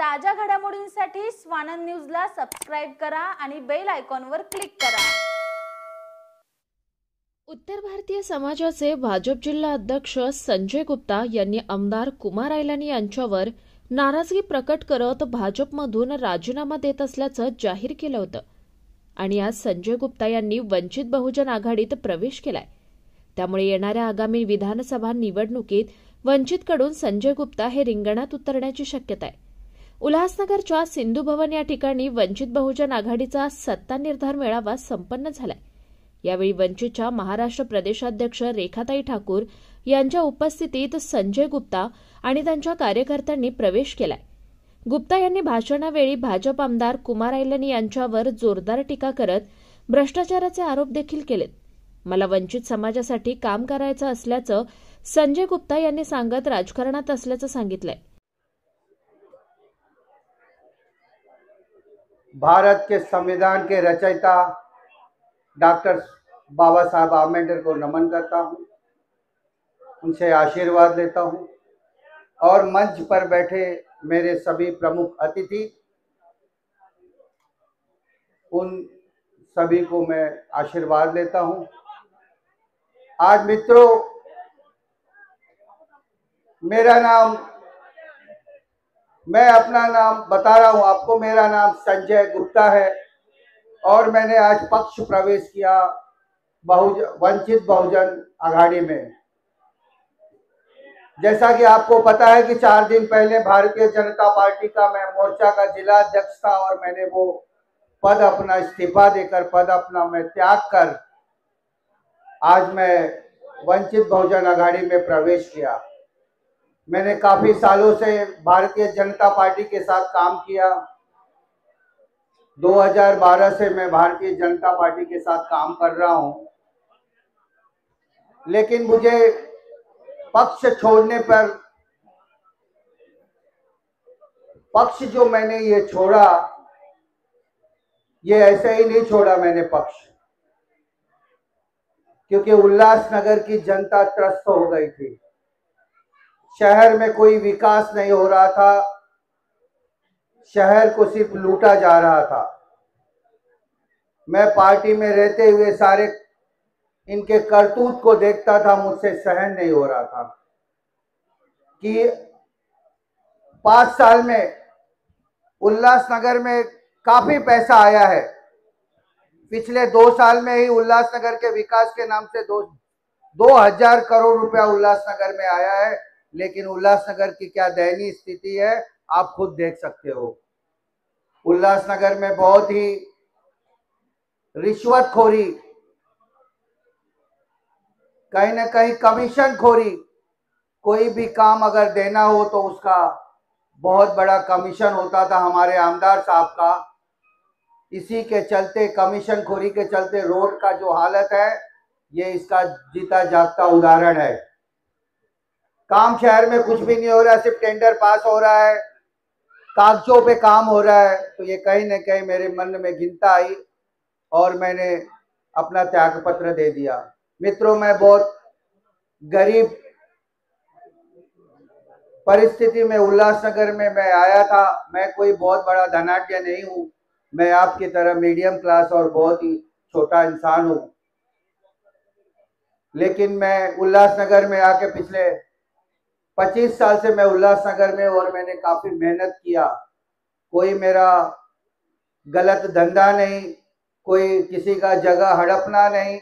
ताज्या घडामोडींसाठी स्वानंद न्यूजला सबस्क्राइब करा आणि बेल आयकॉनवर क्लिक करा। उत्तर भारतीय समाजाचे भाजप जिल्हा अध्यक्ष संजय गुप्ता यांनी आमदार कुमार आयलानी यांच्यावर नाराजगी प्रकट करत भाजपमधून राजीनामा देत असल्याचं जाहीर केलं होतं आणि आज संजय गुप्ता यांनी वंचित बहुजन आघाडीत प्रवेश केलाय। त्यामुळे येणाऱ्या आगामी विधानसभा निवडणुकीत वंचितकडून संजय गुप्ता हे रिंगणात उतरण्याची शक्यता आहे। उल्हासनगरच्या सिंधू भवन या ठिकाणी वंचित बहुजन आघाडीचा सत्ता निर्धार मेळावा संपन्न झालाय। यावेळी वंचितच्या महाराष्ट्र प्रदेशाध्यक्ष रेखाताई ठाकूर यांच्या उपस्थितीत संजय गुप्ता आणि त्यांच्या कार्यकर्त्यांनी प्रवेश केलाय। गुप्ता यांनी भाषणावेळी भाजप आमदार कुमार आयलानी यांच्यावर जोरदार टीका करत भ्रष्टाचाराचे आरोप देखील केलेत। मला वंचित समाजासाठी काम करायचं असल्याचं संजय गुप्ता यांनी सांगत राजकारणात असल्याचं सांगितलंय। भारत के संविधान के रचयिता डॉक्टर बाबा साहब आम्बेडकर को नमन करता हूं, उनसे आशीर्वाद लेता हूं और मंच पर बैठे मेरे सभी प्रमुख अतिथि, उन सभी को मैं आशीर्वाद लेता हूं। आज मित्रों, मैं अपना नाम बता रहा हूं आपको। मेरा नाम संजय गुप्ता है और मैंने आज पक्ष प्रवेश किया वंचित बहुजन आघाड़ी में। जैसा कि आपको पता है कि 4 दिन पहले भारतीय जनता पार्टी का मैं मोर्चा का जिला अध्यक्ष था और मैंने वो पद अपना इस्तीफा देकर मैं त्याग कर आज मैं वंचित बहुजन आघाड़ी में प्रवेश किया। मैंने काफी सालों से भारतीय जनता पार्टी के साथ काम किया। 2012 से मैं भारतीय जनता पार्टी के साथ काम कर रहा हूं, लेकिन मुझे पक्ष छोड़ने पर पक्ष जो मैंने ये छोड़ा, ये ऐसे ही नहीं छोड़ा मैंने पक्ष, क्योंकि उल्लासनगर की जनता त्रस्त हो गई थी। शहर में कोई विकास नहीं हो रहा था, शहर को सिर्फ लूटा जा रहा था। मैं पार्टी में रहते हुए सारे इनके करतूत को देखता था, मुझसे सहन नहीं हो रहा था कि 5 साल में उल्लासनगर में काफी पैसा आया है। पिछले 2 साल में ही उल्लासनगर के विकास के नाम से 2000 करोड़ रुपया उल्लासनगर में आया है, लेकिन उल्लासनगर की क्या दयनीय स्थिति है आप खुद देख सकते हो। उल्लासनगर में बहुत ही रिश्वतखोरी, कहीं ना कहीं कमीशन खोरी, कोई भी काम अगर देना हो तो उसका बहुत बड़ा कमीशन होता था हमारे आमदार साहब का। इसी के चलते, कमीशन खोरी के चलते रोड का जो हालत है, ये इसका जीता जागता उदाहरण है। काम शहर में कुछ भी नहीं हो रहा, सिर्फ टेंडर पास हो रहा है, कागजों पे काम हो रहा है। तो ये कहीं न कहीं मेरे मन में गिनता आई और मैंने अपना त्याग पत्र दे दिया। मित्रों, मैं बहुत गरीब परिस्थिति में उल्लासनगर में मैं आया था। मैं कोई बहुत बड़ा धनाढ्य नहीं हूँ, मैं आपकी तरह मीडियम क्लास और बहुत ही छोटा इंसान हूँ, लेकिन मैं उल्लासनगर में आके पिछले 25 साल से मैं उल्लासनगर में, और मैंने काफी मेहनत किया। कोई मेरा गलत धंधा नहीं, कोई किसी का जगह हड़पना नहीं,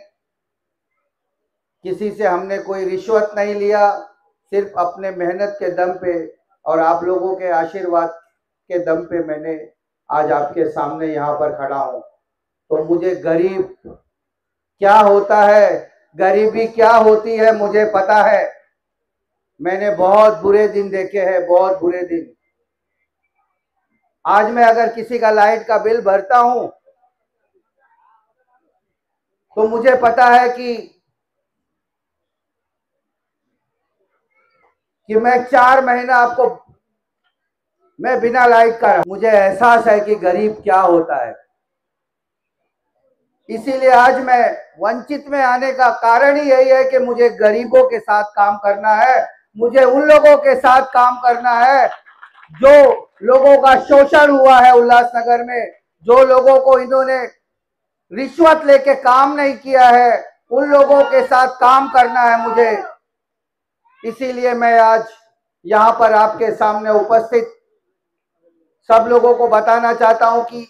किसी से हमने कोई रिश्वत नहीं लिया, सिर्फ अपने मेहनत के दम पे और आप लोगों के आशीर्वाद के दम पे मैंने आज आपके सामने यहाँ पर खड़ा हूँ। तो मुझे गरीब क्या होता है, गरीबी क्या होती है मुझे पता है। मैंने बहुत बुरे दिन देखे हैं, बहुत बुरे दिन। आज मैं अगर किसी का लाइट का बिल भरता हूं तो मुझे पता है कि मैं 4 महीना आपको मैं बिना लाइट का, मुझे एहसास है कि गरीब क्या होता है। इसीलिए आज मैं वंचित में आने का कारण ही यही है कि मुझे गरीबों के साथ काम करना है, मुझे उन लोगों के साथ काम करना है जो लोगों का शोषण हुआ है उल्लासनगर में, जो लोगों को इन्होंने रिश्वत लेके काम नहीं किया है, उन लोगों के साथ काम करना है मुझे। इसीलिए मैं आज यहाँ पर आपके सामने उपस्थित सब लोगों को बताना चाहता हूं कि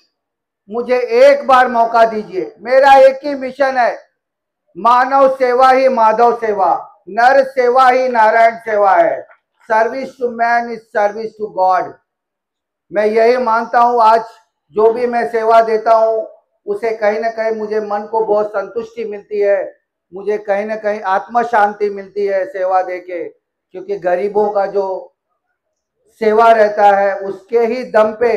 मुझे एक बार मौका दीजिए। मेरा एक ही मिशन है, मानव सेवा ही माधव सेवा, नर सेवा ही नारायण सेवा है। Service to man is service to God. मैं यही मानता हूं। आज जो भी मैं सेवा देता हूं उसे कहीं ना कहीं मुझे मन को बहुत संतुष्टि मिलती है, मुझे कहीं ना कहीं आत्म शांति मिलती है सेवा देके, क्योंकि गरीबों का जो सेवा रहता है उसके ही दम पे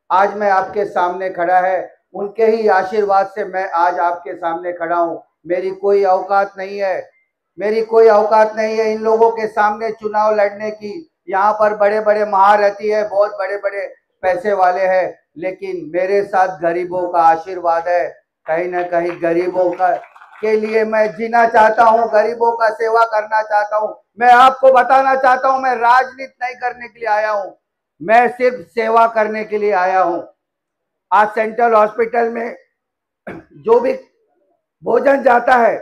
आज मैं आपके सामने खड़ा है, उनके ही आशीर्वाद से मैं आज आपके सामने खड़ा हूं। मेरी कोई औकात नहीं है, मेरी कोई औकात नहीं है इन लोगों के सामने चुनाव लड़ने की। यहाँ पर बड़े बड़े महारथी है, बहुत बड़े बड़े पैसे वाले हैं, लेकिन मेरे साथ गरीबों का आशीर्वाद है। कहीं ना कहीं गरीबों का के लिए मैं जीना चाहता हूं, गरीबों का सेवा करना चाहता हूं। मैं आपको बताना चाहता हूं, मैं राजनीति नहीं करने के लिए आया हूं, मैं सिर्फ सेवा करने के लिए आया हूं। आज सेंट्रल हॉस्पिटल में जो भी भोजन जाता है,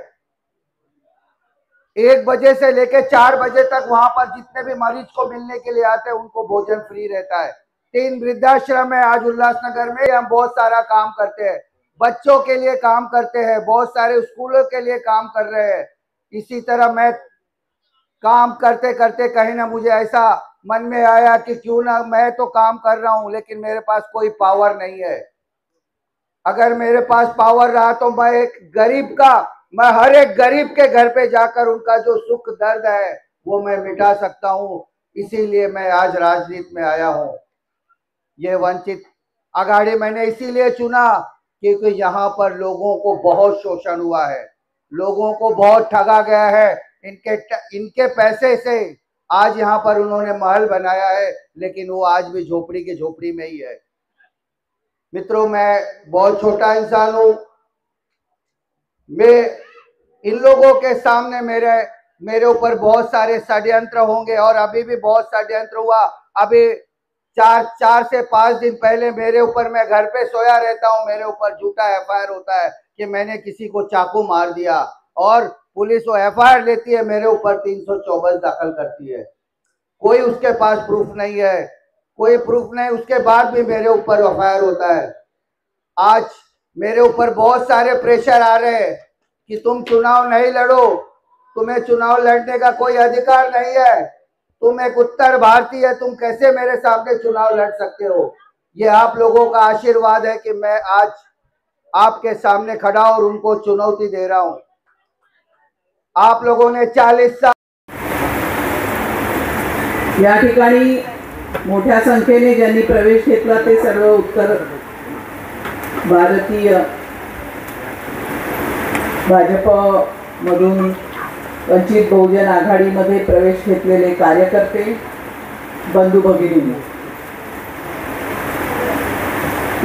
1 बजे से लेकर 4 बजे तक वहां पर जितने भी मरीज को मिलने के लिए आते हैं उनको भोजन फ्री रहता है। 3 वृद्धाश्रम है आज उल्लासनगर में, हम बहुत सारा काम करते हैं, बच्चों के लिए काम करते हैं, बहुत सारे स्कूलों के लिए काम कर रहे हैं। इसी तरह मैं काम करते करते कहीं ना मुझे ऐसा मन में आया कि क्यों ना, मैं तो काम कर रहा हूं लेकिन मेरे पास कोई पावर नहीं है। अगर मेरे पास पावर रहा तो मैं हर एक गरीब के घर पे जाकर उनका जो सुख दर्द है वो मैं मिटा सकता हूं। इसीलिए मैं आज राजनीति में आया हूं। ये वंचित आघाड़ी मैंने इसीलिए चुना क्योंकि यहाँ पर लोगों को बहुत शोषण हुआ है, लोगों को बहुत ठगा गया है। इनके पैसे से आज यहाँ पर उन्होंने महल बनाया है, लेकिन वो आज भी झोपड़ी के झोपड़ी में ही है। मित्रों, मैं बहुत छोटा इंसान हूं। मैं इन लोगों के सामने मेरे ऊपर बहुत सारे षड्यंत्र होंगे और अभी भी बहुत षड्यंत्र हुआ। अभी 4 से 5 दिन पहले मेरे ऊपर, मैं घर पे सोया रहता हूं, मेरे ऊपर झूठा एफआईआर होता है कि मैंने किसी को चाकू मार दिया और पुलिस वो एफआईआर लेती है, मेरे ऊपर 324 दाखिल करती है। कोई उसके पास प्रूफ नहीं है, कोई प्रूफ नहीं, उसके बाद भी मेरे ऊपर एफआईआर होता है। आज मेरे ऊपर बहुत सारे प्रेशर आ रहे हैं कि तुम चुनाव नहीं लड़ो, तुम्हें चुनाव लड़ने का कोई अधिकार नहीं है, तुम एक उत्तर भारतीय है, तुम कैसे मेरे सामने चुनाव लड़ सकते हो। ये आप लोगों का आशीर्वाद है कि मैं आज आपके सामने खड़ा और उनको चुनौती दे रहा हूं। आप लोगों ने 40 साल या ठिकाणी मोठ्या संख्येने ज्यांनी प्रवेश घेतला ते सर्व उत्तर भारतीय भाजपमधून वंचित बहुजन आघाडीमध्ये प्रवेश घेतलेले कार्यकर्ते बंधू भगिनींनी।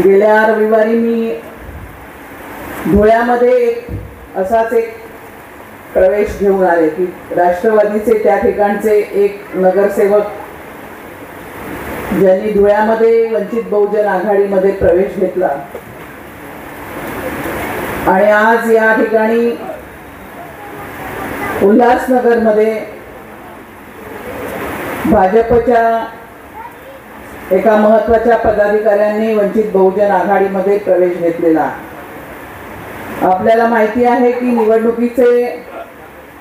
गेल्या रविवारी मी धुळ्यामध्ये असाच एक प्रवेश घेऊन आले की राष्ट्रवादीचे त्या ठिकाणचे एक नगरसेवक ज्यांनी धुळ्यामध्ये वंचित बहुजन आघाडीमध्ये प्रवेश घेतला आणि आज या ठिकाणी उल्हासनगरमध्ये भाजपच्या एका महत्त्वाच्या पदाधिकाऱ्यांनी वंचित बहुजन आघाडीमध्ये प्रवेश घेतलेला। आपल्याला माहिती आहे की निवडणुकीचे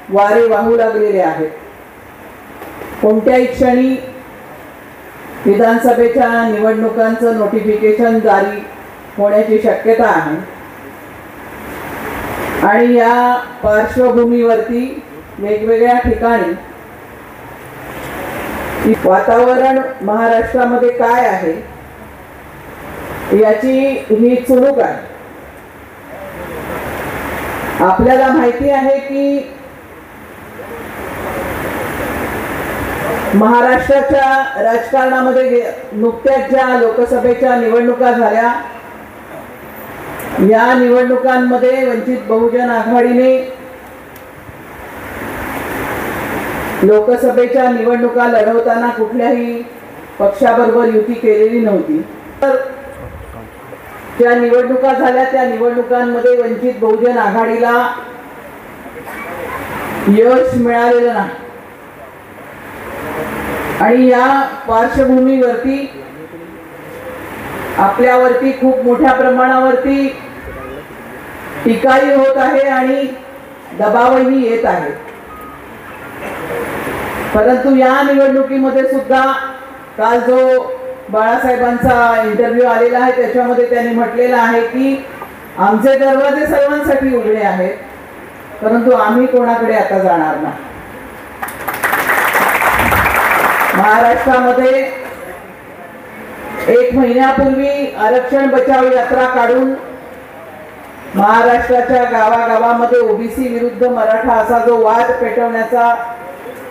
वारे वाहू लागलेले आहेत। कोणत्याही क्षणी विधानसभेच्या निवडणुकांचं नोटिफिकेशन जारी होण्याची शक्यता आहे आणि या पार्श्वभूमीवरती वेगवेगळ्या ठिकाणी वातावरण महाराष्ट्रामध्ये काय आहे याची ही चुणूक आहे। आपल्याला माहिती आहे की महाराष्ट्राच्या राजकारणामध्ये नुकत्याच ज्या लोकसभेच्या निवडणुका झाल्या, या निवडणुकांमध्ये वंचित बहुजन आघाडीने लोकसभेच्या निवडणुका लढवताना कुठल्याही पक्षाबरोबर युती केलेली नव्हती. तर ज्या निवडणुका झाल्या त्या निवडणुकांमध्ये वंचित बहुजन आघाडीला यश मिळालेलं नाही आणि या पार्श्वभूमीवरती आपल्यावरती खूप मोठ्या प्रमाणावरती टीकाही होत आहे आणि दबावही येत आहे. परंतु या निवडणुकीमध्ये सुद्धा काल जो बाळासाहेबांचा इंटरव्ह्यू आलेला आहे त्याच्यामध्ये त्यांनी म्हटलेलं आहे की आमचे दरवाजे सर्वांसाठी उघडे आहेत, परंतु आम्ही कोणाकडे आता जाणार नाही. महाराष्ट्रामध्ये 1 महिन्यापूर्वी आरक्षण बचाव यात्रा काढून महाराष्ट्राच्या गावागावामध्ये ओबीसी विरुद्ध मराठा असा जो वाद पेटवण्याचा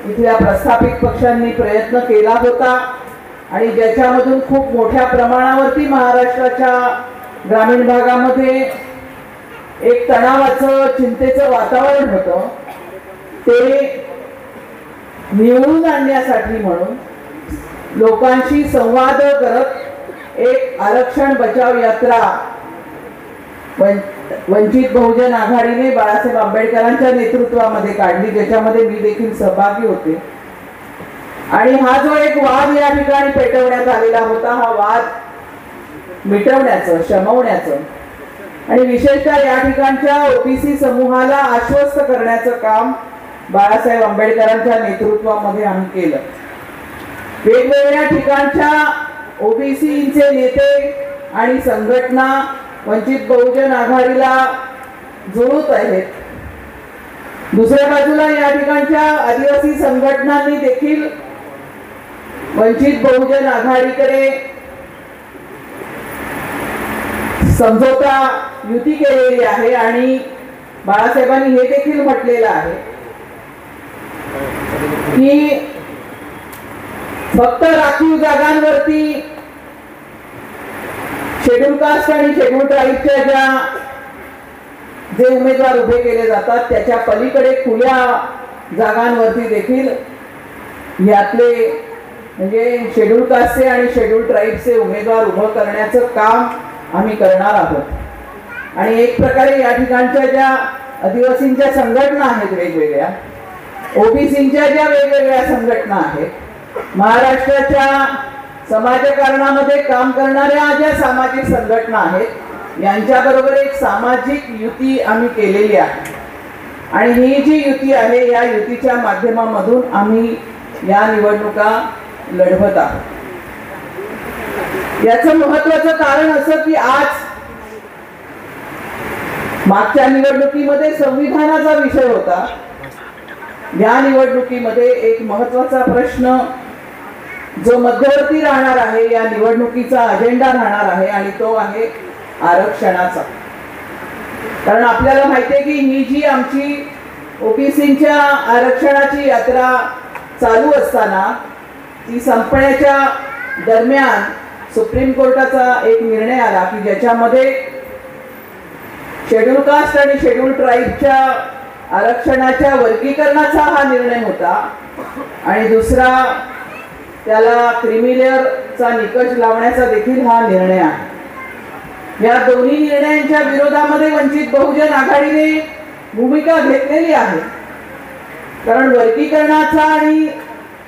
इथल्या प्रस्थापित पक्षांनी प्रयत्न केला होता आणि ज्याच्यामधून खूप मोठ्या प्रमाणावरती महाराष्ट्राच्या ग्रामीण भागामध्ये एक तणावाचं चिंतेचं वातावरण होतं. ते निवडून आणण्यासाठी म्हणून लोकांशी संवाद करत एक आरक्षण बचाव यात्रा वंचित बहुजन आघाडीने बाळासाहेब आंबेडकरांच्या नेतृत्वामध्ये काढली, ज्याच्यामध्ये मी देखील सहभागी होते. आणि हा जो एक वाद या ठिकाणी पेटवण्यात आलेला होता, हा वाद मिटवण्याचं, शमवण्याचं आणि विशेषतः या ठिकाणच्या ओबीसी समूहाला आश्वस्त करण्याचं काम बाळासाहेब आंबेडकरांच्या नेतृत्वामध्ये आम्ही केलं. वेगवेगळ्या ठिकाणच्या ओबीसीचे नेते आणि संघटना वंचित बहुजन आघाडीला जोडत आहेत. दुसऱ्या बाजूला या ठिकाणच्या आदिवासी संघटनांनी देखील वंचित बहुजन आघाडीकडे समझोता युती केलेली आहे आणि बाळासाहेबांनी हे देखील म्हटलेलं आहे की फक्त राखीव जागांवरती शेड्यूल कास्ट आणि शेड्यूल ट्राईबच्या जे उमेदवार उभे केले जातात त्याच्या पलीकडे खुल्या जागांवरती देखील यातले म्हणजे शेड्यूल कास्टचे आणि शेड्यूल ट्राईबचे उमेदवार उभं करण्याचं काम आम्ही करणार आहोत. आणि एक प्रकारे या ठिकाणच्या ज्या आदिवासींच्या संघटना आहेत वेगवेगळ्या, ओबीसींच्या ज्या वेगवेगळ्या संघटना आहेत, महाराष्ट्राच्या समाजकारणामध्ये काम करणाऱ्या ज्या सामाजिक संघटना आहेत, यांच्याबरोबर एक सामाजिक युती आम्ही केलेली आहे. आणि ही जी युती आहे या युतीच्या माध्यमामधून आम्ही या निवडणुका लढवत आहोत. याचं महत्वाचं कारण असं की आज मागच्या निवडणुकीमध्ये संविधानाचा विषय होता, या निवडणुकीमध्ये एक महत्वाचा प्रश्न जो मध्यवर्ती राहणार आहे, या निवडणुकीचा अजेंडा राहणार आहे आणि तो आहे आरक्षणाचा. कारण आपल्याला माहिती आहे की ही जी आमची ओबीसींच्या आरक्षणाची यात्रा चालू असताना ती संपण्याच्या दरम्यान सुप्रीम कोर्टाचा एक निर्णय आला की ज्याच्यामध्ये शेड्यूल कास्ट आणि शेड्यूल ट्राईबच्या आरक्षणाच्या वर्गीकरणाचा हा निर्णय होता आणि दुसरा त्याला क्रीमी लेअरचा निकष लावण्याचा देखील हा निर्णय आहे. या दोन्ही निर्णयांच्या विरोधामध्ये वंचित बहुजन आघाडीने भूमिका घेतलेली आहे. कारण वर्गीकरणाचा आणि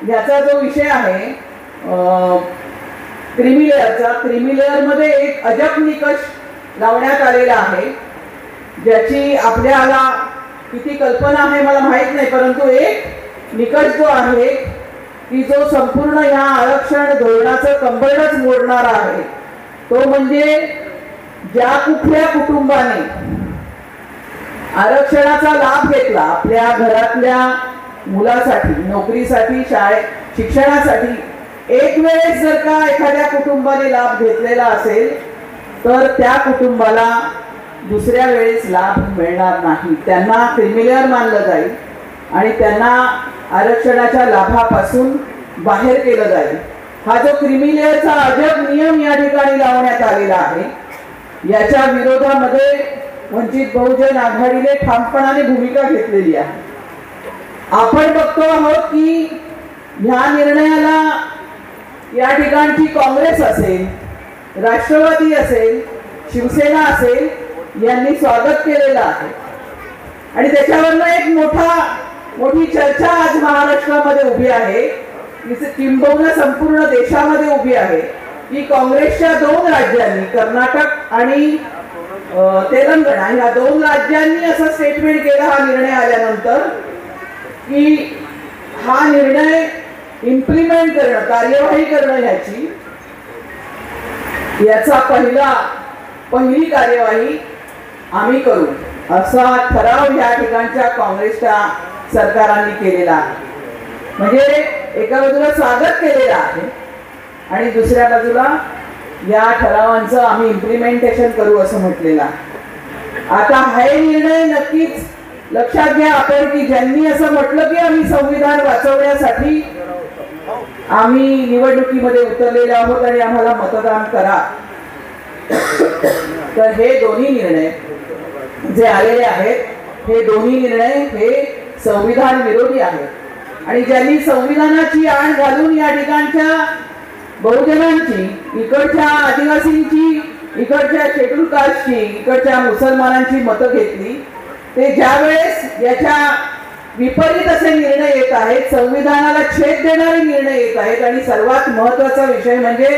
याचा जो विषय आहे क्रीमी लेअरचा, क्रीमी लेअरमध्ये एक अजब निकष लावण्यात आलेला आहे ज्याची आपल्याला किती कल्पना आहे मला माहित नाही, परंतु एक निकष जो आहे की जो संपूर्ण या आरक्षण धोरणाचं कंबरडच मोडणारा आहे तो म्हणजे ज्या कुठल्या कुटुंबाने आरक्षणाचा लाभ घेतला आपल्या घरातल्या मुलासाठी, नोकरीसाठी, शाळेत शिक्षणासाठी, एक वेळेस जर का एखाद्या कुटुंबाने लाभ घेतलेला असेल तर त्या कुटुंबाला दुसऱ्या वेळेस लाभ मिळणार नाही. त्यांना क्रीमी लेअर मानलं जाईल आणि त्यांना आरक्षणाच्या लाभापासून बाहेर केलं जाईल. हा जो क्रीमी लेअरचा अजब नियम या ठिकाणी लावण्यात आलेला आहे याच्या विरोधामध्ये वंचित बहुजन आघाडीने ठामपणाने भूमिका घेतलेली आहे. आपण बघतो आहोत की ह्या निर्णयाला या ठिकाणची काँग्रेस असेल, राष्ट्रवादी असेल, शिवसेना असेल यांनी स्वागत केलेलं आहे. आणि त्याच्यावरनं एक मोठी चर्चा आज महाराष्ट्रामध्ये उभी आहे, किंबहुना संपूर्ण देशामध्ये उभी आहे की काँग्रेसच्या 2 राज्यांनी, कर्नाटक आणि तेलंगणा, ह्या 2 राज्यांनी असं स्टेटमेंट केलं हा निर्णय आल्यानंतर की हा निर्णय इम्प्लिमेंट करणं, कार्यवाही करणं याचा पहिली कार्यवाही आम्ही करू असा ठराव या ठिकाणच्या काँग्रेसच्या सरकारांनी केलेला आहे. म्हणजे एका बाजूला स्वागत केलेलं आहे आणि दुसऱ्या बाजूला या ठरावांचं आम्ही इम्प्लिमेंटेशन करू असं म्हटलेलं आहे. आता हा निर्णय नक्कीच लक्षात घ्या आपण की ज्यांनी असं म्हटलं की आम्ही संविधान वाचवण्यासाठी आम्ही निवडणुकीमध्ये उतरलेले आहोत आणि आम्हाला मतदान करा, तर हे दोन्ही निर्णय जे आलेले आहेत हे दोन्ही निर्णय हे संविधान विरोधी आहेत. आणि ज्यांनी संविधानाची आण घालून या ठिकाणच्या बहुजनांची, इकडच्या आदिवासींची, इकडच्या शेड्यूल कास्टची, इकडच्या मुसलमानांची मतं घेतली, ते ज्यावेळेस याच्या विपरीत असे निर्णय येत आहेत, संविधानाला छेद देणारे निर्णय येत आहेत आणि सर्वात महत्वाचा विषय म्हणजे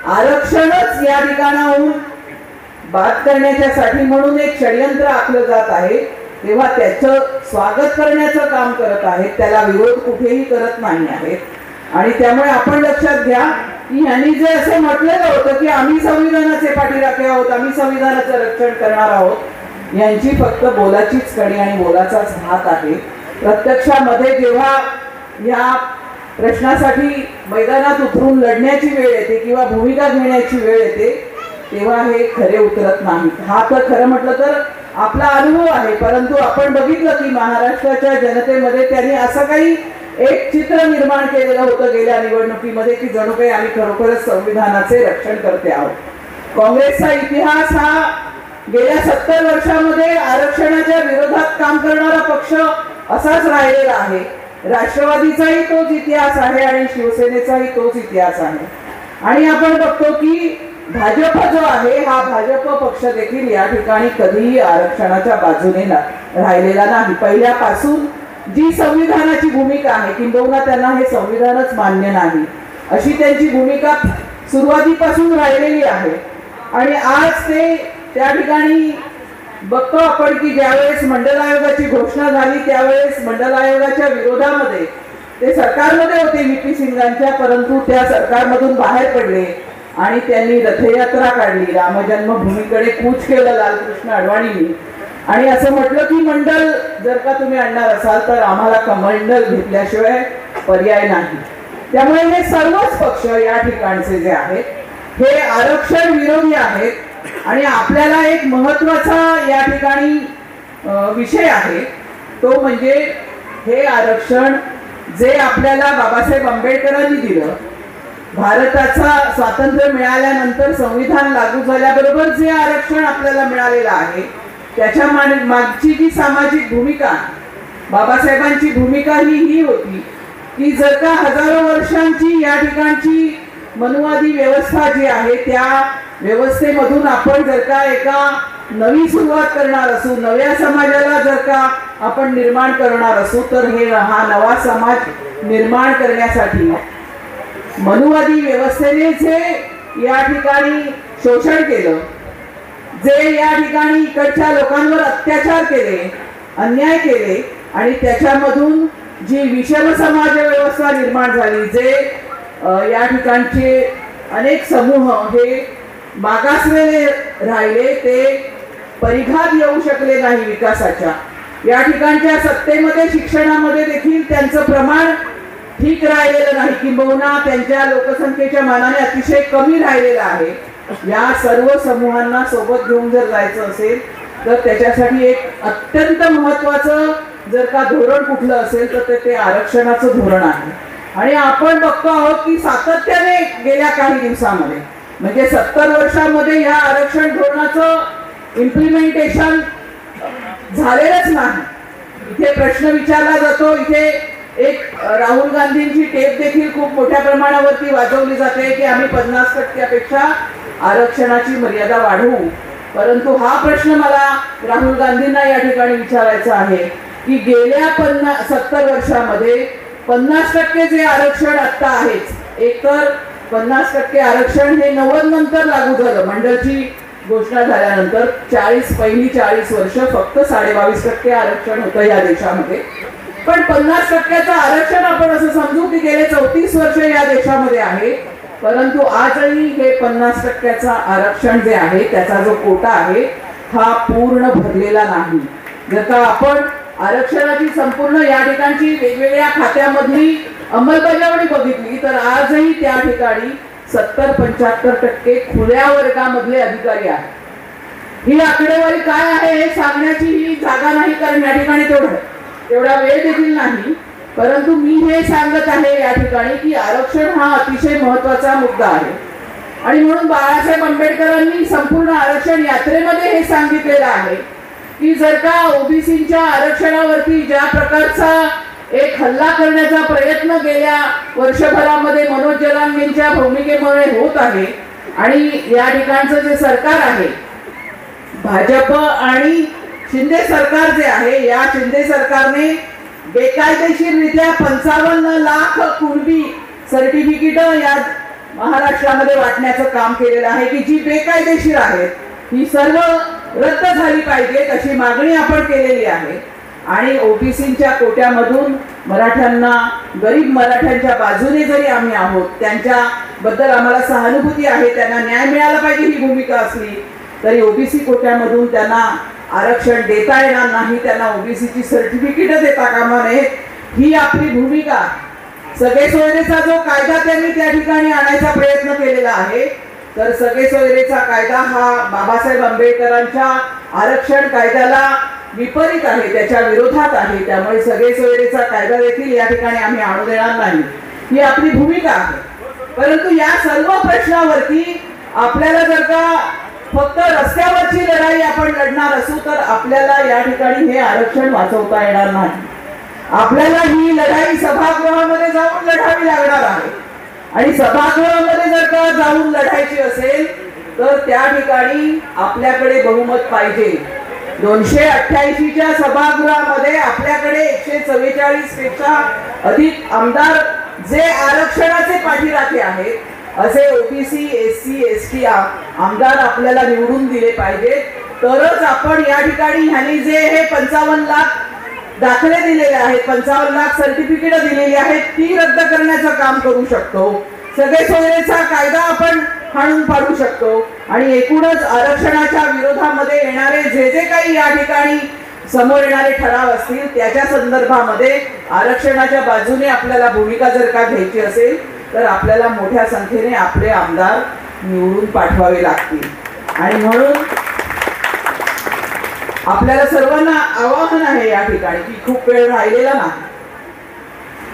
आरक्षणच या ठिकाणाहून बाद करण्यासाठी म्हणून एक षडयंत्र आखलं जात आहे, तेव्हा त्याचं स्वागत करण्याचं काम करत आहेत, त्याला विरोध कुठेही करत नाही आहेत. आणि त्यामुळे आपण लक्षात घ्या की यांनी जे असे म्हटलेलं होतं की आम्ही संविधानाचे पाठीराखे आहोत, आम्ही संविधानाचं रक्षण करणार आहोत, यांची फक्त बोलाचीच कणी आणि बोलाचाच भात आहे. प्रत्यक्षामध्ये जेव्हा या प्रश्नासाठी मैदानात उतरून लढण्याची वेळ येते किंवा भूमिका घेण्याची वेळ येते तेव्हा हे खरे उतरत नाहीत. हा तर खरं म्हटलं तर आपला अनुभव आहे, परंतु आपण बघितलं की महाराष्ट्राच्या जनतेमध्ये त्यांनी असं काही एक चित्र निर्माण केलेलं होतं गेल्या निवडणुकीमध्ये की जणू काही आम्ही खरोखरच संविधानाचे रक्षण करते आहोत. काँग्रेसचा इतिहास हा गेल्या 70 वर्षामध्ये आरक्षणाच्या विरोधात काम करणारा पक्ष असाच राहिलेला आहे. राष्ट्रवादीचाही तोच इतिहास आहे आणि शिवसेनेचाही तोच इतिहास आहे. आणि आपण बघतो की भाजप जो आहे हा भाजप पक्ष देखील या ठिकाणी कधीही आरक्षणाच्या बाजूने राहिलेला नाही. पहिल्यापासून जी संविधानाची भूमिका आहे, किंबहुना त्यांना हे संविधानच मान्य नाही अशी त्यांची भूमिका सुरुवातीपासून राहिलेली आहे. आणि आज ते त्या ठिकाणी बघतो आपण की ज्यावेळेस मंडल आयोगाची घोषणा झाली त्यावेळेस मंडल आयोगाच्या विरोधामध्ये ते सरकारमध्ये होते व्ही.पी. सिंगांच्या, परंतु त्या सरकारमधून बाहेर पडले आणि त्यांनी रथयात्रा काढली, रामजन्मभूमीकडे कूच केलं लालकृष्ण अडवाणींनी आणि असं म्हटलं की मंडल जर का तुम्ही आणणार असाल तर आम्हाला कमंडल घेतल्याशिवाय पर्याय नाही. त्यामुळे हे सर्वच पक्ष या ठिकाणचे जे आहेत हे आरक्षण विरोधी आहेत. आणि आपल्याला एक महत्वाचा या ठिकाणी विषय आहे तो म्हणजे हे आरक्षण जे आपल्याला बाबासाहेब आंबेडकरांनी दिलं, भारताचा स्वातंत्र्य मिळाल्यानंतर संविधान लागू झाल्याबरोबर जे आरक्षण आपल्याला मिळालेलं आहे त्याच्या मागची जी सामाजिक भूमिका, बाबासाहेबांची भूमिका ही होती की जर का हजारो वर्षांची या ठिकाणची मनुवादी व्यवस्था जी आहे त्या व्यवस्थेमधून आपण जर का एका नवी सुरुवात करणार असू, नव्या समाजाला जर का आपण निर्माण करणार असू तर हा नवा समाज निर्माण करण्यासाठी मनुवादी व्यवस्थेने जे या ठिकाणी शोषण केलं, जे या ठिकाणी इकडच्या लोकांवर अत्याचार केले, अन्याय केले आणि त्याच्यामधून जी विषम समाज व्यवस्था निर्माण झाली, जे या ठिकाणचे अनेक समूह हे मागासलेले राहिले, ते परिघात येऊ शकले नाही विकासाच्या. या ठिकाणच्या सत्तेमध्ये शिक्षणामध्ये देखील त्यांचं प्रमाण ठीक राहिलेलं नाही, किंबहुना त्यांच्या लोकसंख्येच्या मानाने अतिशय कमी राहिलेलं आहे. या सर्व समूहांना सोबत घेऊन जर जायचं असेल तर त्याच्यासाठी एक अत्यंत महत्वाचं जर का धोरण कुठलं असेल तर ते आरक्षणाचं धोरण आहे. आणि आपण बघतो आहोत की सातत्याने गेल्या काही दिवसांमध्ये म्हणजे 70 वर्षांमध्ये या आरक्षण धोरणाचं इम्प्लिमेंटेशन झालेलंच नाही. इथे प्रश्न विचारला जातो, इथे एक राहुल गांधींची टेप देखील खूप मोठ्या प्रमाणावरती वाजवली जाते की आम्ही 50%पेक्षा आरक्षणाची मर्यादा वाढवू. परंतु हा प्रश्न मला राहुल गांधींना या ठिकाणी विचारायचा आहे की गेल्या 70 वर्षामध्ये 50% जे आरक्षण आता आहेच, एकतर 50% आरक्षण हे 90 नंतर लागू झालं, मंडळची घोषणा झाल्यानंतर. पहिली 40 वर्ष फक्त 22.5% आरक्षण होतं या देशामध्ये. पण 50%चं आरक्षण आपण असं समजू की गेले 34 वर्ष या देशामध्ये आहे. परंतु आजही हे 50%चं आरक्षण जे आहे त्याचा जो कोटा आहे हा पूर्ण भरलेला नाही. जर का आपण आरक्षणाची संपूर्ण या ठिकाणची वेगवेगळ्या खात्यामधली अंमलबजावणी बघितली तर आजही त्या ठिकाणी 70-75% खुल्या वर्गामधले अधिकारी आहेत. ही आकडेवारी काय आहे हे सांगण्याची ही जागा नाही, कारण या ठिकाणी तेवढा वेळ देखील नाही. परंतु मी हे सांगत आहे या ठिकाणी की आरक्षण हा अतिशय महत्वाचा मुद्दा आहे. आणि म्हणून बाळासाहेब आंबेडकरांनी संपूर्ण आरक्षण यात्रेमध्ये हे सांगितलेलं आहे की जर का ओबीसीच्या आरक्षणावरती ज्या प्रकारचा एक हल्ला करण्याचा प्रयत्न गेल्या वर्षभरामध्ये मनोज जरांगेंच्या भूमिकेमुळे होत आहे आणि या ठिकाणचं जे सरकार आहे भाजप आणि शिंदे सरकार जे आहे, या शिंदे सरकारने बेकायदेशीररित्या 55 लाख कुणबी सर्टिफिकेट या महाराष्ट्रामध्ये वाटण्याचं काम केलेलं आहे की जी बेकायदेशीर आहेत, ही सर्व रद्द झाली पाहिजेत अशी मागणी आपण केलेली आहे. आणि ओबीसीच्या कोट्यामधून मराठ्यांना, गरीब मराठ्यांच्या बाजूने जरी आम्ही आहोत, त्यांच्याबद्दल आम्हाला सहानुभूती आहे, त्यांना न्याय मिळाला पाहिजे ही भूमिका असली तरी ओबीसी कोट्यामधून त्यांना आरक्षण देता येणार नाही, त्यांना ओबीसीची सर्टिफिकेट देता कामा नये, ही आपली भूमिका. सगळे सोयरेचा जो कायदा त्यांनी त्या ठिकाणी आणायचा प्रयत्न केलेला आहे, तर सगळे सोयरेचा कायदा हा बाबासाहेब आंबेडकरांच्या आरक्षण कायद्याला विपरीत आहे, त्याच्या विरोधात आहे. त्यामुळे सगळे सोयरेचा कायदा देखील या ठिकाणी आम्ही आणू देणार नाही, ही आपली भूमिका आहे. परंतु या सर्व प्रश्नावरती आपल्याला जर का फक्त रस्त्यावरची लढाई आपण लढणार असू तर आपल्याला या ठिकाणी हे आरक्षण वाचवता येणार नाही. आपल्याला ही लढाई सभागृहामध्ये जाऊन लढावी लागणार आहे. आणि सभागृहामध्ये जर का जाऊन लढायची असेल तर त्या ठिकाणी आपल्याकडे बहुमत पाहिजे. 288च्या सभागृहामध्ये आपल्याकडे 144 पेक्षा अधिक आमदार जे आरक्षणाचे पाठीराखे आहेत, असे ओबीसी, एससी, एसटी आमदार आपल्याला निवडून दिले पाहिजेत. तरच आपण या ठिकाणी ह्यांनी जे हे 55 लाख दाखले दिलेले आहेत, 55 लाख सर्टिफिकेट दिलेली आहेत, ती रद्द करण्याचं काम करू शकतो. सगळे सोयरेचा कायदा आपण हाणून पाडू शकतो. आणि एकूणच आरक्षणाच्या विरोधामध्ये येणारे जे काही या ठिकाणी समोर येणारे ठराव असतील त्याच्या संदर्भामध्ये आरक्षणाच्या बाजूने आपल्याला भूमिका जर का घ्यायची असेल तर आपल्याला मोठ्या संख्येने आपले आमदार निवडून पाठवावे लागतील. आणि म्हणून आपल्याला सर्वांना आवाहन आहे या ठिकाणी की खूप वेळ राहिलेला नाही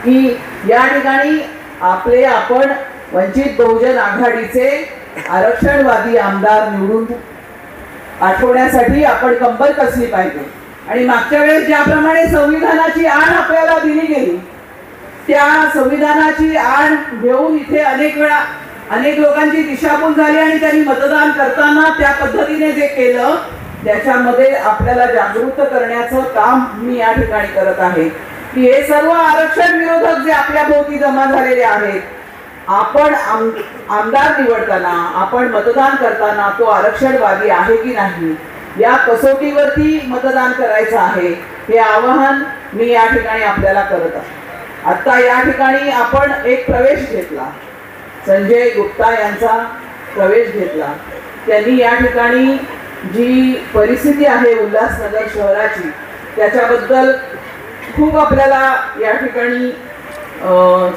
की या ठिकाणी आपण वंचित बहुजन आघाडीचे आरक्षणवादी आमदार निवडून पाठवण्यासाठी आपण कंबर कसली पाहिजे. आणि मागच्या वेळेस ज्याप्रमाणे संविधानाची आण आपल्याला दिली गेली त्या संविधानाची आण घेऊन इथे अनेक लोकांची दिशाभूल झाली आणि त्यांनी मतदान करताना त्या पद्धतीने जे केलं त्याच्यामध्ये आपल्याला जागृत करण्याचं काम मी या ठिकाणी करत आहे की हे सर्व आरक्षण विरोधक जे आपल्या भोवती जमा झालेले आहेत, आपण आमदार निवडताना, आपण मतदान करताना तो आरक्षणवादी आहे की नाही या कसोटीवरती मतदान करायचं आहे. हे आवाहन मी या ठिकाणी आपल्याला करत आहे. आता या ठिकाणी आपण एक प्रवेश घेतला, संजय गुप्ता यांचा प्रवेश घेतला. त्यांनी या ठिकाणी जी परिस्थिती आहे उल्हासनगर शहराची त्याच्याबद्दल खूप आपल्याला या ठिकाणी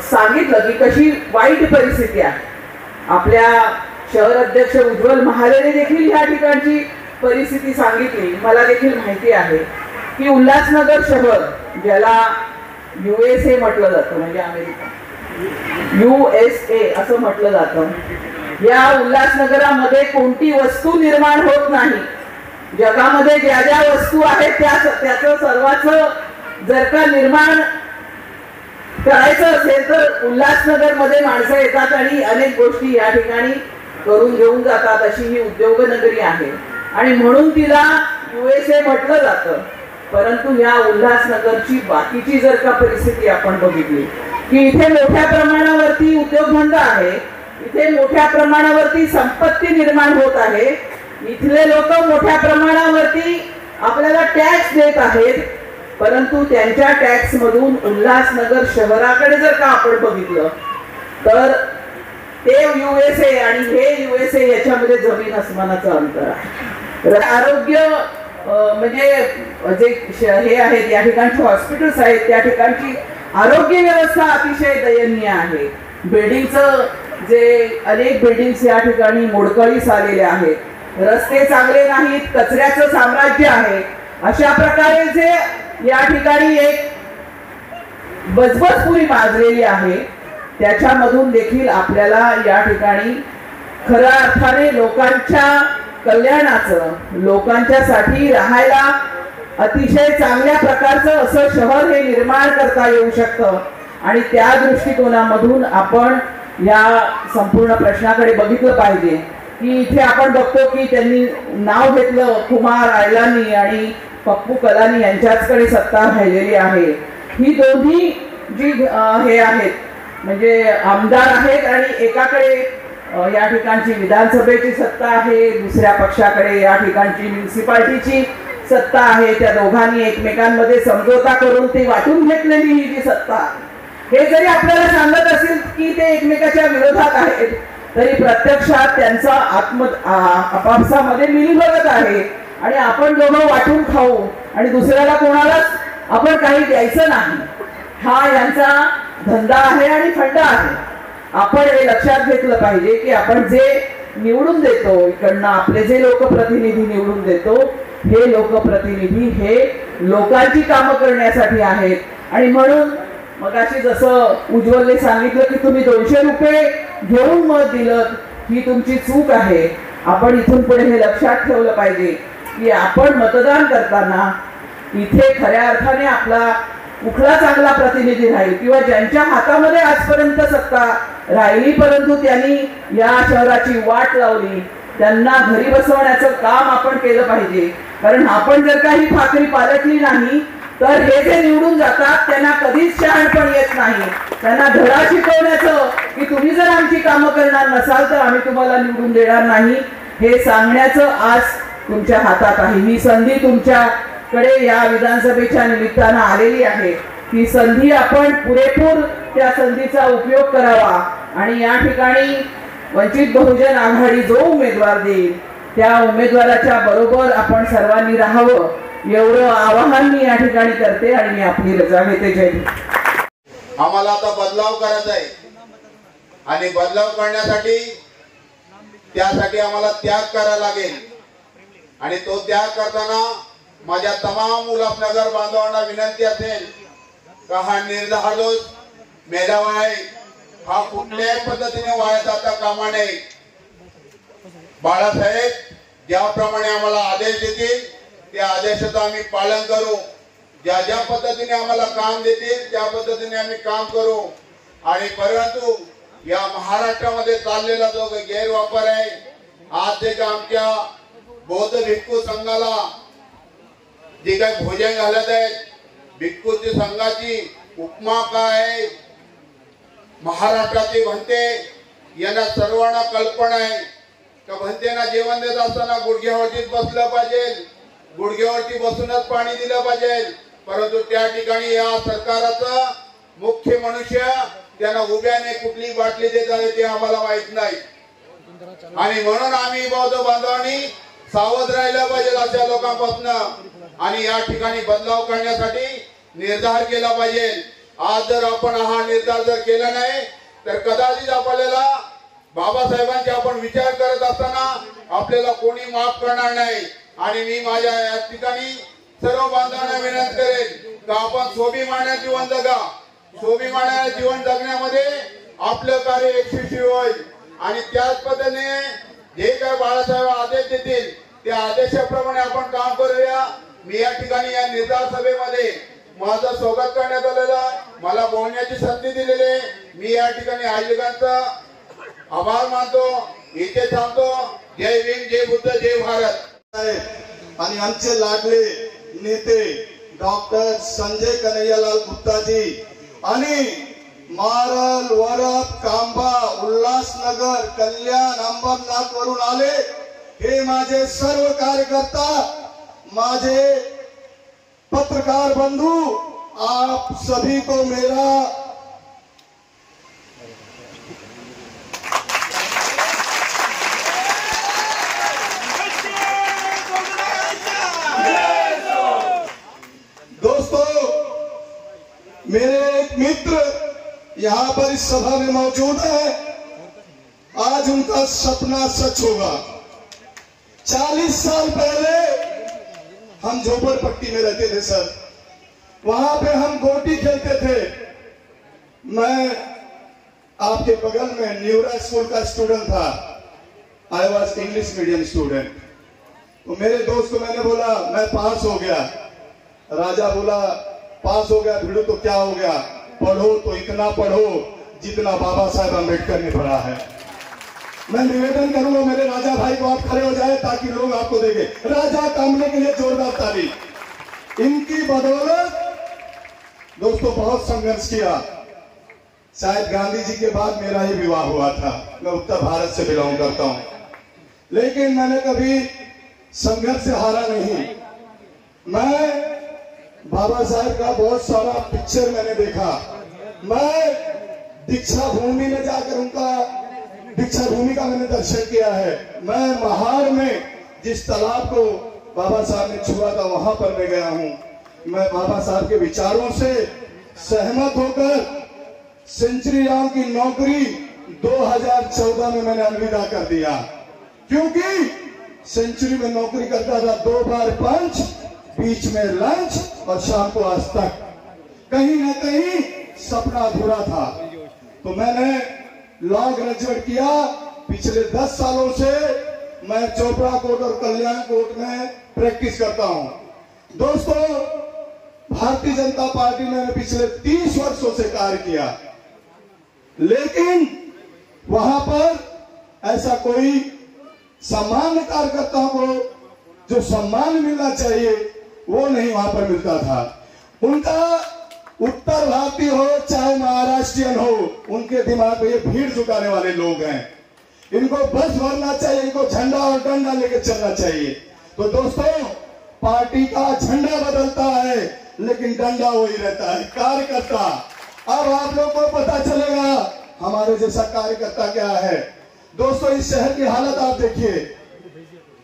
सांगितलं की कशी वाईट परिस्थिती आहे. आपल्या शहर अध्यक्ष उज्ज्वल महालेने देखील या ठिकाणची परिस्थिती सांगितली. मला देखील माहिती आहे की उल्हासनगर शहर, ज्याला USA म्हटलं जातं, म्हणजे अमेरिका, USA असं म्हटलं जातं, या उल्हासनगरामध्ये कोणती वस्तू निर्माण होत नाही. जगामध्ये ज्या ज्या वस्तू आहेत त्याचं सर्वांचं जर का निर्माण करायचं असेल तर उल्हासनगर मध्ये माणसं येतात आणि अनेक गोष्टी या ठिकाणी करून घेऊन जातात, अशी ही उद्योग नगरी आहे आणि म्हणून तिला USA म्हटलं जातं. परंतु या उल्हासनगरची बाकीची जर का परिस्थिती आपण बघितली की इथे मोठ्या प्रमाणावरती उद्योगधंदा आहे, इथे मोठ्या प्रमाणावरती संपत्ती निर्माण होत आहे, इथले लोक मोठ्या प्रमाणावरती आपल्याला टॅक्स देत आहेत, परंतु त्यांच्या टॅक्स मधून उल्हासनगर शहराकडे जर का आपण बघितलं तर ते USA आणि हे USA याच्यामध्ये जमीन अस्मानाचं अंतर आहे. आरोग्य म्हणजे जे हे आहेत या ठिकाणचे हॉस्पिटल्स आहेत त्या ठिकाणची आरोग्य व्यवस्था अतिशय दयनीय आहे. बिल्डिंगचं जे अनेक बिल्डिंग्स या ठिकाणी मोडकळीस आलेल्या आहेत, रस्ते चांगले नाहीत, कचऱ्याचं साम्राज्य आहे. अशा प्रकारे जे या ठिकाणी एक बजबजपुरी माजलेली आहे त्याच्यामधून देखील आपल्याला या ठिकाणी खऱ्या अर्थाने लोकांच्या कल्याणाचं, लोकांच्यासाठी राहायला अतिशय चांगल्या प्रकारचं असं शहर हे निर्माण करता येऊ शकतं आणि त्या दृष्टिकोनामधून आपण या संपूर्ण प्रश्नाकडे बघितलं पाहिजे की इथे आपण बघतो की त्यांनी नाव घेतलं कुमार आयलानी आणि पप्पू कलानी यांच्याचकडे सत्ता राहिलेली आहे. ही दोन्ही जी हे आहेत म्हणजे आमदार आहेत आणि एकाकडे या ठिकाणची विधानसभेची सत्ता आहे, दुसऱ्या पक्षाकडे या ठिकाणची म्युनिसिपालिटीची सत्ता आहे. त्या दोघांनी एकमेकांमध्ये समझोता करून ती वाटून घेतलेली ही जी सत्ता, हे जरी आपल्याला सांगत असेल की ते एकमेकाच्या विरोधात आहेत तरी प्रत्यक्षात त्यांचा आपापसामध्ये मिलीभगत आहे आणि आपण दोघं वाटून खाऊ आणि दुसऱ्याला कोणालाच आपण काही द्यायचं नाही, हा यांचा धंदा आहे आणि फंड आहे. आपण हे लक्षात घेतलं पाहिजे की आपण जे निवडून देतो इकडनं आपले जे लोकप्रतिनिधी निवडून देतो हे लोकप्रतिनिधी हे लोकांची कामं करण्यासाठी आहेत आणि म्हणून मगाशी जसं उज्ज्वलने सांगितलं की तुम्ही 200 रुपये घेऊन मत दिलं ही तुमची चूक आहे. आपण इथून पुढे हे लक्षात ठेवलं पाहिजे की आपण मतदान करताना इथे खऱ्या अर्थाने आपला कुठला चांगला प्रतिनिधी राहील किंवा ज्यांच्या हातामध्ये आजपर्यंत सत्ता राहिली परंतु त्यांनी या शहराची वाट लावली त्यांना घरी बसवण्याचं काम आपण केलं पाहिजे. कारण आपण जर काही फाकरी पालटली नाही तर हे जे निवडून जातात त्यांना कधीच शहाणपण येत नाही. त्यांना धडा शिकवण्याचं की तुम्ही जर आमची कामं करणार नसाल तर आम्ही तुम्हाला निवडून देणार नाही हे सांगण्याचं आज तुमच्या हातात आहे. ही संधी तुमच्याकडे या विधानसभेच्या निमित्तानं आलेली आहे. ही संधी आपण पुरेपूर त्या संधीचा उपयोग करावा आणि या ठिकाणी वंचित बहुजन आघाडी जो उमेदवार देईल त्या उमेदवाराच्या बरोबर आपण सर्वांनी राहावं एवढं आवाहन मी या ठिकाणी करते आणि मी आपली रजा घेते. जय हिंद. आम्हाला आता बदलाव करायचा आहे आणि बदलाव करण्यासाठी त्यासाठी आम्हाला त्याग करायला लागेल आणि तो त्याग करताना माझ्या तमाम उल्हासनगर बांधवांना विनंती असेल का हा निर्धार जो मेळावा आहे हा कुठल्याही पद्धतीने वाया जाता कामा नये. बाळासाहेब ज्याप्रमाणे आम्हाला आदेश देतील त्या आदेशाचं आम्ही पालन करू. ज्या ज्या पद्धतीने आम्हाला काम देतील त्या पद्धतीने आम्ही काम करू आणि परंतु या महाराष्ट्रामध्ये चाललेला जो गैरवापर आहे आज जे आमच्या बौद्ध भिक्खू संघाला जे काही भोजन घालत आहेत भिक्खूची संघाची उपमा काय आहे महाराष्ट्राची म्हणते यांना सर्वांना कल्पना आहे का म्हणतेना जेवण देत असताना गुडघ्यावरतीच बसलं पाहिजे, गुडघ्यावरती बसूनच पाणी दिलं पाहिजे, परंतु त्या ठिकाणी या सरकाराचं मुख्य मनुष्य त्यांना उभ्याने कुठली बाटली देत आहे ते आम्हाला माहित नाही आणि म्हणून आम्ही बौद्ध बांधवांनी सावध राहिलं पाहिजे अशा लोकांपासून आणि या ठिकाणी बदलाव करण्यासाठी निर्धार केला पाहिजे. आज जर आपण हा निर्धार जर केला नाही तर कदाचित आपल्याला बाबासाहेबांचे आपण विचार करत असताना आपल्याला कोणी माफ करणार नाही आणि मी माझ्या या ठिकाणी सर्व बांधवांना विनंती करेन का आपण स्वाभिमानाने जीवन जगा. स्वाभिमानाने जीवन जगण्यामध्ये आपलं कार्य यशस्वी होईल आणि त्याच पद्धतीने जे काय बाळासाहेब आदेश देतील त्या आदेशाप्रमाणे आपण काम करूया. मी या ठिकाणी या निर्धार सभेमध्ये माझं स्वागत करण्यात आलेलं आहे, मला बोलण्याची संधी दिलेली आहे. मी या ठिकाणी आयोजकांचा आभार मानतो. इथे थांबतो. जय भीम, जय बुद्ध, जय भारत. आणि आमचे लाडले नेते डॉक्टर संजय कन्हैयालाल गुप्ताजी आणि मारल, वरप, कांबा, उल्हासनगर, कल्याण, अंबरनाथ वरून आले हे माझे सर्व कार्यकर्ता, माझे पत्रकार बंधु, आप सभी को मेरा दोस्तों, मेरे एक मित्र यहाँ पर इस सभा में मौजूद है। आज उनका सपना सच होगा। 40 साल पहले हम झोपड़पट्टी में रहते थे सर, वहां पे हम गोटी खेलते थे। मैं आपके बगल में न्यूरा स्कूल का स्टूडेंट था। I was English medium student. तो मेरे दोस्त को मैंने बोला मैं पास हो गया। राजा बोला पास हो गया भिड़ो तो क्या हो गया, पढ़ो तो इतना पढ़ो जितना बाबा साहेब अम्बेडकर ने पढ़ा है। मैं निवेदन करूंगा मेरे राजा भाई को आप खड़े हो जाए ताकि लोग आपको देखें। राजा कामले के लिए जोरदार ताली। इनकी बदौलत दोस्तों बहुत संघर्ष किया। शायद गांधी जी के बाद मेरा ही विवाह हुआ था। मैं उत्तर भारत से बिलोंग करता हूं, लेकिन मैंने कभी संघर्ष से हारा नहीं। मैं बाबा साहेब का बहुत सारा पिक्चर मैंने देखा। मैं दीक्षा भूमि में जाकर उनका दीक्षा भूमि का मैंने दर्शन किया है। मैं महाड़ में जिस तालाब को बाबा साहब ने छुआ था वहां पर मैं गया हूं। मैं बाबा साहब के विचारों से सहमत होकर सेंचुरी राम की नौकरी 2014 में मैंने अलविदा कर दिया, क्योंकि सेंचुरी में नौकरी करता था 2 बार पंच, बीच में लंच और शाम को आज तक। कहीं ना कहीं सपना अधूरा था। तो मैंने लॉ ग्रेजुएट किया। पिछले 10 सालों से मैं चोपड़ा कोर्ट और कल्याण कोर्ट में प्रैक्टिस करता हूं। दोस्तों, भारतीय जनता पार्टी में मैंने पिछले 30 वर्षों से कार्य किया, लेकिन वहां पर ऐसा कोई सामान्य कार्यकर्ताओं को जो सम्मान मिलना चाहिए वो नहीं वहां पर मिलता था। उनका उत्तर भारतीय हो चाहे महाराष्ट्रियन हो, उनके दिमाग में ये भीड़ जुटाने वाले लोग हैं। इनको बस भरना चाहिए, इनको झंडा और डंडा लेके चलना चाहिए। तो दोस्तों, पार्टी का झंडा बदलता है लेकिन डंडा वही रहता है, कार्यकर्ता। अब आप लोग को पता चलेगा हमारे जैसा कार्यकर्ता क्या है। दोस्तों, इस शहर की हालत आप देखिए,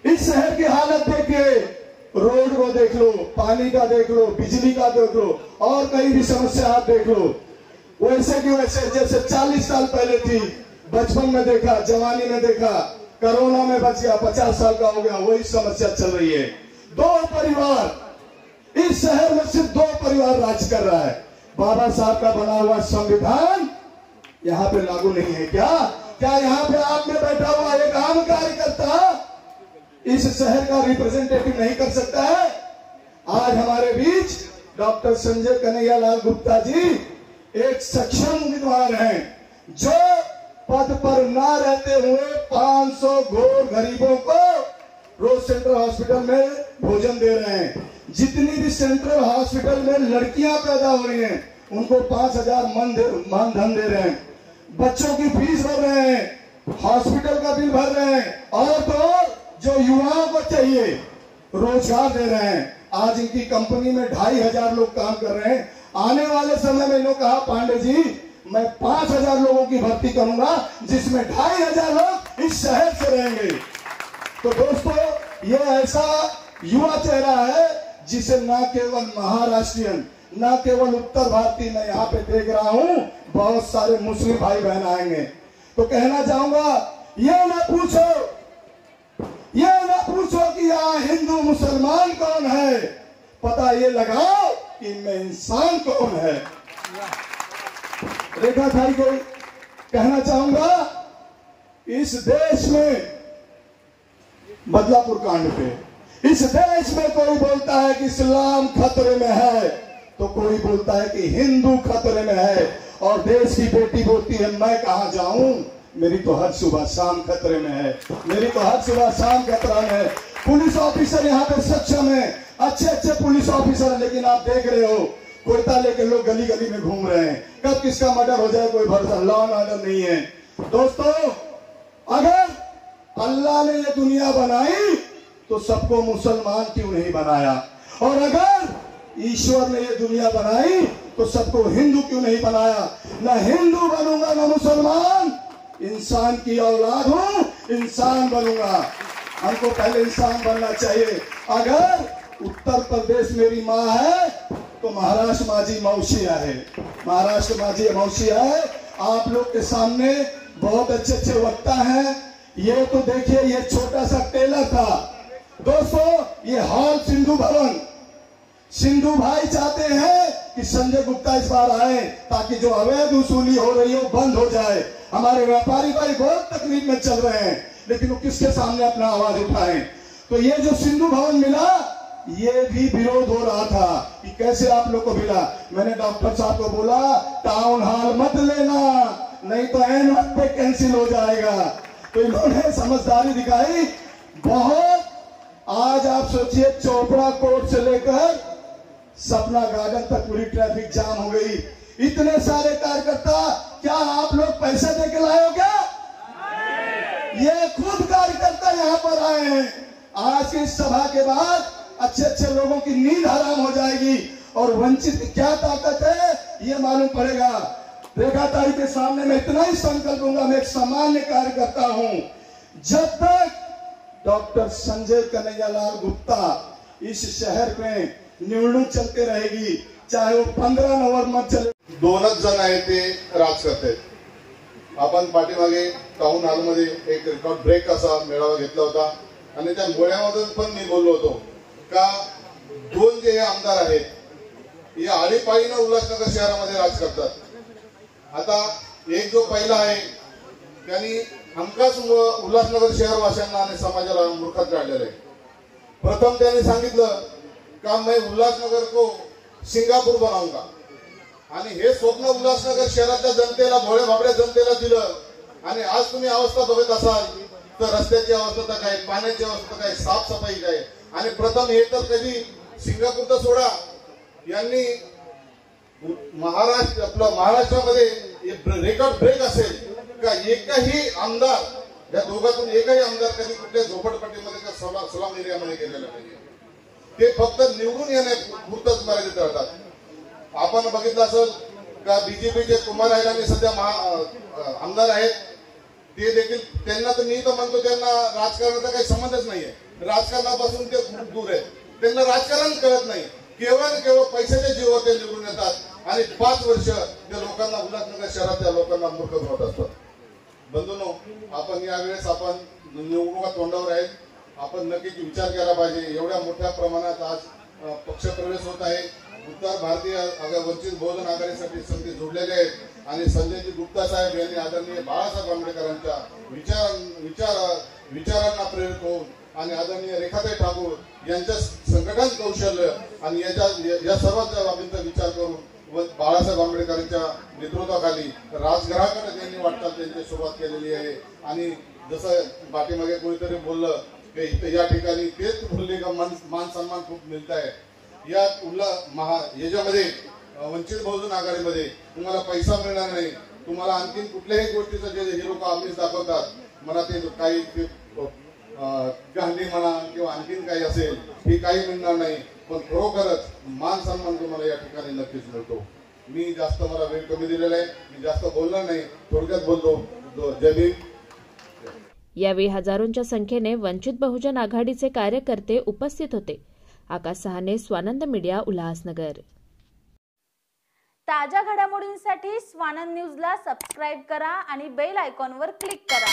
इस शहर की हालत देखिए, रोड को देख लो, पानी का देख लो, बिजली का देख लो, और कई भी समस्या आप देख लो। वैसे की वैसे जैसे 40 साल पहले थी, बचपन में देखा, जवानी में देखा, कोरोना में बच गया, 50 साल का हो गया, वही समस्या चल रही है। 2 परिवार, इस शहर में सिर्फ 2 परिवार राज कर रहा है। बाबा साहब का बना हुआ संविधान यहाँ पे लागू नहीं है क्या? क्या यहाँ पे आप में बैठा हुआ एक आम कार्यकर्ता इस शहर का रिप्रेजेंटेटिव नहीं कर सकता है? आज हमारे बीच डॉक्टर संजय कन्हैयालाल गुप्ता जी एक सक्षम उम्मीदवार हैं, जो पद पर ना रहते हुए 500 घोर गरीबों को रोज सेंट्रल हॉस्पिटल में भोजन दे रहे हैं। जितनी भी सेंट्रल हॉस्पिटल में लड़कियां पैदा हो रही हैं उनको 5000 मानधन दे रहे हैं, बच्चों की फीस भर रहे हैं, हॉस्पिटल का बिल भर रहे हैं, और तो जो युवाओं को चाहिए रोजगार दे रहे हैं। आज इनकी कंपनी में 2500 लोग काम कर रहे हैं। आने वाले समय में इन्होंने कहा पांडे जी मैं 5000 लोगों की भर्ती करूंगा, जिसमें 2500 लोग इस शहर से रहेंगे। तो दोस्तों, ये ऐसा युवा चेहरा है जिसे ना केवल महाराष्ट्रियन, ना केवल उत्तर भारतीय मैं यहाँ पे देख रहा हूँ, बहुत सारे मुस्लिम भाई बहन आएंगे। तो कहना चाहूंगा, ये ना पूछो कि यहाँ हिंदू मुसलमान कौन है, पता ये लगाओ कि इनमें इंसान कौन है। रेखा भाई को कहना चाहूंगा, इस देश में बदलापुर कांड पे इस देश में कोई बोलता है कि इस्लाम खतरे में है, तो कोई बोलता है कि हिंदू खतरे में है, और देश की बेटी बोलती है मैं कहां जाऊं, मेरी तो हर सुबह शाम खतरे में है, मेरी तो हर सुबह शाम खतरा में है। पुलिस ऑफिसर यहाँ पे सक्षम है, अच्छे अच्छे पुलिस ऑफिसर है, लेकिन आप देख रहे हो कुर्ता लेके लोग गली गली में घूम रहे हैं। कब किसका मर्डर हो जाए कोई भरोसा, लॉ एंड ऑर्डर नहीं है। दोस्तों, अगर अल्लाह ने ये दुनिया बनाई तो सबको मुसलमान क्यों नहीं बनाया, और अगर ईश्वर ने ये दुनिया बनाई तो सबको हिंदू क्यों नहीं बनाया। न हिंदू बनूंगा न मुसलमान, इंसान की औलाद हूं, इंसान बनूंगा। हमको पहले इंसान बनना चाहिए। अगर उत्तर प्रदेश मेरी माँ है तो महाराष्ट्र माझी मौसिया है, महाराष्ट्र माझी मौसिया है। आप लोग के सामने बहुत अच्छे अच्छे वक्ता हैं। ये तो देखिए, ये छोटा सा टेलर था। दोस्तों, ये हॉल सिंधु भवन, सिंधु भाई चाहते हैं कि संजय गुप्ता इस बार आए ताकि जो अवैध वसूली हो रही है वो बंद हो जाए। हमारे व्यापारी भाई बहुत तकलीफ में चल रहे हैं, लेकिन वो किसके सामने अपना आवाज उठाएं। तो ये जो सिंधु भवन मिला, ये भी विरोध हो रहा था कि कैसे आप लोग को मिला। मैंने डॉक्टर साहब को बोला टाउन हॉल मत लेना, नहीं तो एन वक्त पे कैंसिल हो जाएगा। तो इन्होंने समझदारी दिखाई बहुत। आज आप सोचिए, चोपड़ा कोर्ट से लेकर सपना गार्डन तक पूरी ट्रैफिक जाम हो गई। इतने सारे कार्यकर्ता, क्या आप लोग पैसे दे के लाए हो क्या? ये खुद कार्यकर्ता यहाँ पर आए हैं। आज की इस सभा के बाद अच्छे अच्छे लोगों की नींद हराम हो जाएगी, और वंचित की क्या ताकत है ये मालूम पड़ेगा। रेखा ताई के सामने मैं इतना ही संकल्प लूंगा, मैं एक सामान्य कार्यकर्ता हूं। जब तक डॉक्टर संजय कन्हैयालाल गुप्ता इस शहर में निवडणूक चलते रहेगी, चाहे वो 15 नवंबर चले। दोनच जण आहेत ते राजकर्ते आहेत. आपण पाठीमागे टाउन हॉलमध्ये एक रेकॉर्ड ब्रेक असा मेळावा घेतला होता, आणि त्या मेळाव्यामधून पण मी बोललो होतो का दोन जे आमदार आहेत हे आळीपाळीनं उल्हासनगर शहरामध्ये राज करतात. आता एक जो पहिला आहे त्यांनी हमखास उल्हासनगर शहरवासियांना आणि समाजाला मूर्खात काढलेलं आहे. प्रथम त्यांनी सांगितलं का मैं उल्हासनगर को सिंगापूर बनाऊंगा, आणि हे स्वप्न उल्हासनगर शहराच्या जनतेला, भोळ्या भाबड्या जनतेला दिलं. आणि आज तुम्ही अवस्था बघत असाल तर रस्त्याची अवस्था काय, पाण्याची अवस्था काय, साफसफाई काय. आणि प्रथम हे तर कधी सिंगापूरचा सोडा, यांनी महाराष्ट्रामध्ये रेकॉर्ड ब्रेक असेल का एकही आमदार, या दोघातून एकही आमदार कधी कुठल्या झोपडपट्टीमध्ये सलाम एरियामध्ये गेलेला नाही. ते फक्त निवडून येण्यापुरतच मर्यादित राहतात. आपण बघितलं असेल का बीजेपीचे कुमार आयलांनी सध्या आमदार आहेत, ते देखील त्यांना तर मी तर म्हणतो त्यांना राजकारणाचा काही संबंधच नाहीये. राजकारणापासून ते खूप दूर आहेत. त्यांना राजकारण कळत नाही. केवळ पैशाच्या जीवावर ते निवडून येतात आणि 5 वर्ष त्या लोकांना, उल्हासनगर शहरातल्या लोकांना मूर्ख बनवत असतात. बंधूंनो, आपण यावेळेस आपण निवडणुका तोंडावर आहेत. आपण नक्कीच विचार केला पाहिजे. एवढ्या मोठ्या प्रमाणात आज पक्षप्रवेश होत आहे. उत्तर भारतीय वंचित बहुजन आघाडीसाठी संधी जोडलेले आहेत, आणि संजयजी गुप्ता साहेब यांनी आदरणीय बाळासाहेब आंबेडकरांच्या विचारांना प्रेरित होऊन आणि आदरणीय रेखाताई ठाकूर यांच्या संघटन कौशल्य आणि या सर्व बाबींचा विचार करून बाळासाहेब आंबेडकरांच्या नेतृत्वाखाली राजघराकडे त्यांनी वाटचाल त्यांची सुरुवात केलेली आहे. आणि जसं पाठीमागे कोणीतरी बोललं की या ठिकाणी तेच बोलले का मान सन्मान खूप मिळत आहे. याच्यामध्ये वंचित बहुजन आघाडीमध्ये तुम्हाला पैसा मिळणार नाही. तुम्हाला आणखीन कुठल्याही गोष्टीचं जे हे लोक आमिष दाखवतात, मला ते काही गांधी म्हणा किंवा आणखीन काही असेल, हे काही मिळणार नाही. पण खरोखरच मान सन्मान तुम्हाला या ठिकाणी नक्कीच मिळतो. मी जास्त, मला वेळ कमी दिलेला आहे, मी जास्त बोलणार नाही, थोडक्यात बोलतो. जय भीम. यावेळी हजारोंच्या संख्येने वंचित बहुजन आघाडीचे कार्यकर्ते उपस्थित होते. आकाश सहाने, स्वानंद मीडिया, उल्हासनगर. ताज्या घडामोडींसाठी स्वानंद न्यूजला सबस्क्राईब करा आणि बेल आयकॉनवर क्लिक करा.